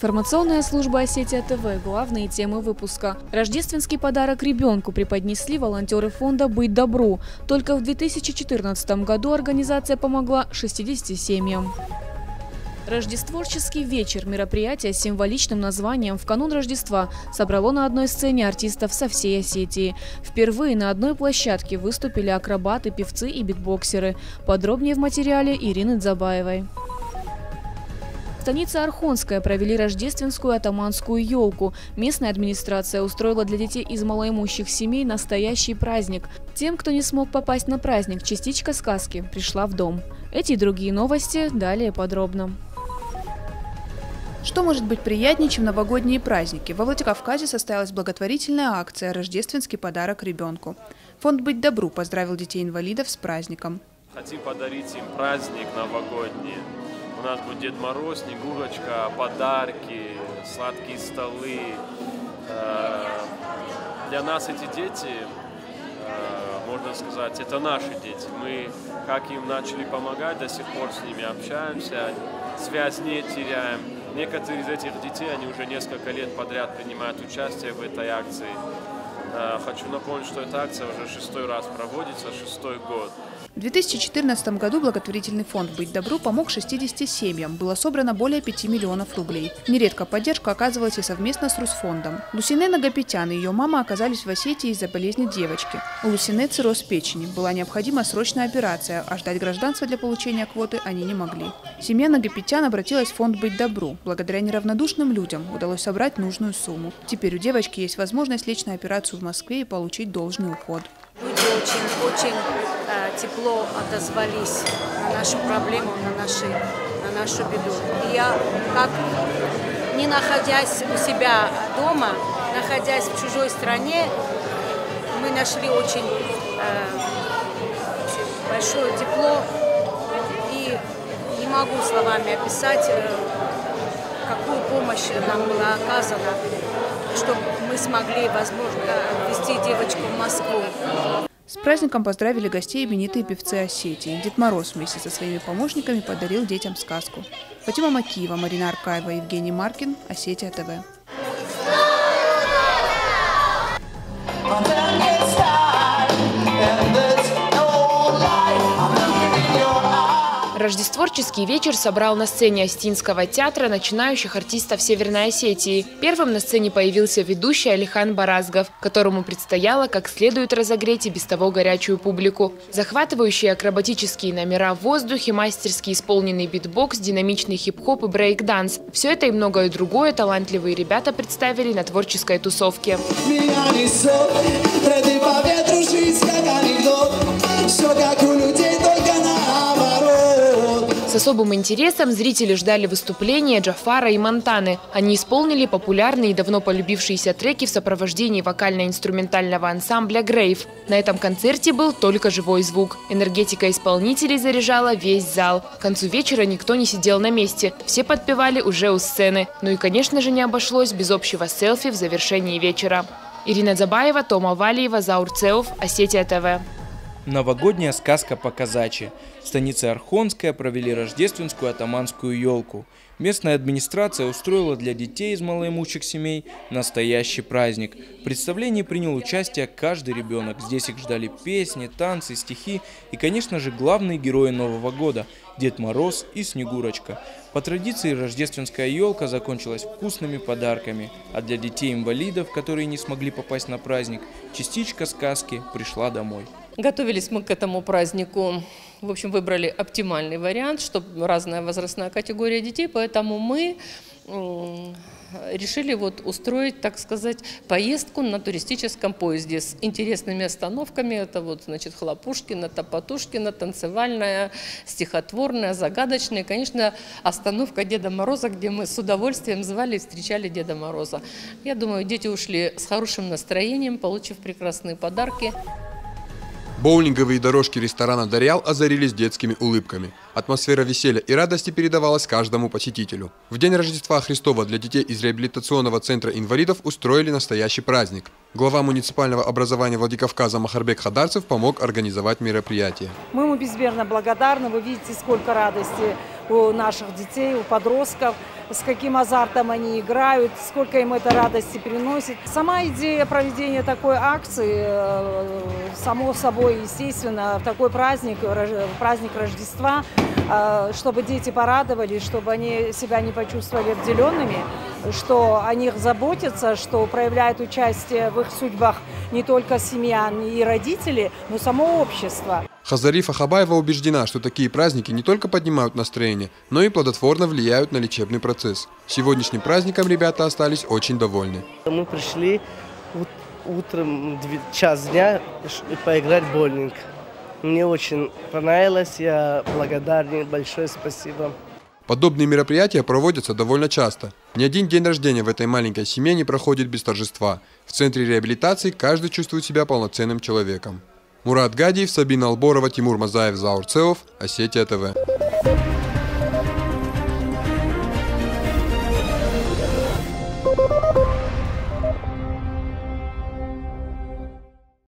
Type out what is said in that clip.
Информационная служба «Осетия ТВ». Главные темы выпуска. Рождественский подарок ребенку преподнесли волонтеры фонда «Быть добру». Только в 2014 году организация помогла 60 семьям. Рождественский вечер – мероприятие с символичным названием в канун Рождества собрало на одной сцене артистов со всей Осетии. Впервые на одной площадке выступили акробаты, певцы и битбоксеры. Подробнее в материале Ирины Дзабаевой. В станице Орхонская провели рождественскую атаманскую елку. Местная администрация устроила для детей из малоимущих семей настоящий праздник. Тем, кто не смог попасть на праздник, частичка сказки пришла в дом. Эти и другие новости далее подробно. Что может быть приятнее, чем новогодние праздники? Во Владикавказе состоялась благотворительная акция «Рождественский подарок ребенку». Фонд «Быть добру» поздравил детей-инвалидов с праздником. Хотим подарить им праздник новогодний. У нас будет Дед Мороз, Снегурочка, подарки, сладкие столы. Для нас эти дети, можно сказать, это наши дети. Мы, как им начали помогать, до сих пор с ними общаемся, связь не теряем. Некоторые из этих детей, они уже несколько лет подряд принимают участие в этой акции. Хочу напомнить, что эта акция уже 6-й раз проводится, 6-й год. В 2014 году благотворительный фонд «Быть добру» помог 60 семьям. Было собрано более 5 миллионов рублей. Нередко поддержка оказывалась и совместно с Русфондом. Лусине Нагапетян и ее мама оказались в Осетии из-за болезни девочки. У Лусине цирроз печени. Была необходима срочная операция, а ждать гражданства для получения квоты они не могли. Семья Нагапетян обратилась в фонд «Быть добру». Благодаря неравнодушным людям удалось собрать нужную сумму. Теперь у девочки есть возможность лечь на операцию в Москве и получить должный уход. Люди очень тепло отозвались на нашу проблему, на нашу беду. И я, как не находясь у себя дома, находясь в чужой стране, мы нашли очень большое тепло. И не могу словами описать, какую помощь нам была оказана, чтобы мы смогли, возможно, везти девочку в Москву. С праздником поздравили гостей именитые певцы Осетии. Дед Мороз вместе со своими помощниками подарил детям сказку. Фатима Макиева, Марина Аркаева, Евгений Маркин, Осетия ТВ. Рождественский вечер собрал на сцене Остинского театра начинающих артистов Северной Осетии. Первым на сцене появился ведущий Алихан Баразгов, которому предстояло как следует разогреть и без того горячую публику. Захватывающие акробатические номера в воздухе, мастерски исполненный битбокс, динамичный хип-хоп и брейк-данс. Все это и многое другое талантливые ребята представили на творческой тусовке. С особым интересом зрители ждали выступления Джафара и Монтаны. Они исполнили популярные и давно полюбившиеся треки в сопровождении вокально-инструментального ансамбля «Грейв». На этом концерте был только живой звук. Энергетика исполнителей заряжала весь зал. К концу вечера никто не сидел на месте. Все подпевали уже у сцены. Ну и, конечно же, не обошлось без общего селфи в завершении вечера. Ирина Дзабаева, Тома Валиева, Заур Цеуф, Осетия ТВ. Новогодняя сказка по-казачьи. В станице Орхонская провели рождественскую атаманскую елку. Местная администрация устроила для детей из малоимущих семей настоящий праздник. В представлении принял участие каждый ребенок. Здесь их ждали песни, танцы, стихи и, конечно же, главные герои Нового года – Дед Мороз и Снегурочка. По традиции рождественская елка закончилась вкусными подарками, а для детей-инвалидов, которые не смогли попасть на праздник, частичка сказки пришла домой. Готовились мы к этому празднику, в общем, выбрали оптимальный вариант, чтобы разная возрастная категория детей, поэтому мы решили устроить, так сказать, поездку на туристическом поезде с интересными остановками. Это Хлопушкина, Топотушкина, танцевальная, стихотворная, загадочная. И, конечно, остановка Деда Мороза, где мы с удовольствием звали и встречали Деда Мороза. Я думаю, дети ушли с хорошим настроением, получив прекрасные подарки. Боулинговые дорожки ресторана «Дарьял» озарились детскими улыбками. Атмосфера веселья и радости передавалась каждому посетителю. В день Рождества Христова для детей из реабилитационного центра инвалидов устроили настоящий праздник. Глава муниципального образования Владикавказа Махарбек Хадарцев помог организовать мероприятие. Мы ему безмерно благодарны. Вы видите, сколько радости у наших детей, у подростков, с каким азартом они играют, сколько им это радости приносит. Сама идея проведения такой акции, само собой, естественно, в такой праздник Рождества, чтобы дети порадовались, чтобы они себя не почувствовали обделенными, что о них заботятся, что проявляют участие в их судьбах не только семья и родители, но само общество. Хазарифа Хабаева убеждена, что такие праздники не только поднимают настроение, но и плодотворно влияют на лечебный процесс. Сегодняшним праздником ребята остались очень довольны. Мы пришли утром, час дня, поиграть в боулинг. Мне очень понравилось, я благодарен, большое спасибо. Подобные мероприятия проводятся довольно часто. Ни один день рождения в этой маленькой семье не проходит без торжества. В центре реабилитации каждый чувствует себя полноценным человеком. Мурат Гадиев, Сабина Алборова, Тимур Мазаев, Заур Цеов, Осетия ТВ.